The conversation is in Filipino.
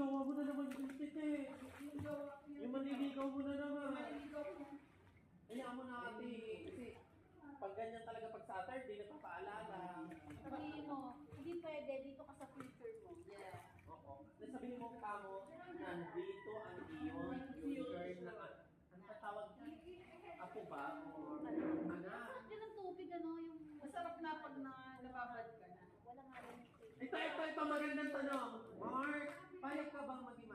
jowa mo na naman yung tite. Yung maniligaw mo na naman. Hayaan mo na ate. Kasi pag ganyan talaga pag Saturday, napapaalala. Sabihin mo, hindi pwede, dito ka sa future mo. Yeah. Oo. Sabihin mo kamo, nandito ang iyong future na ang tatawag, apo ba? O anak? Sarap din ang tubig, ano, yung... Masarap na pag nababad ka na. Wala nga rin yung tubig. Ito, magandang tanong. Mark, payag ka bang maging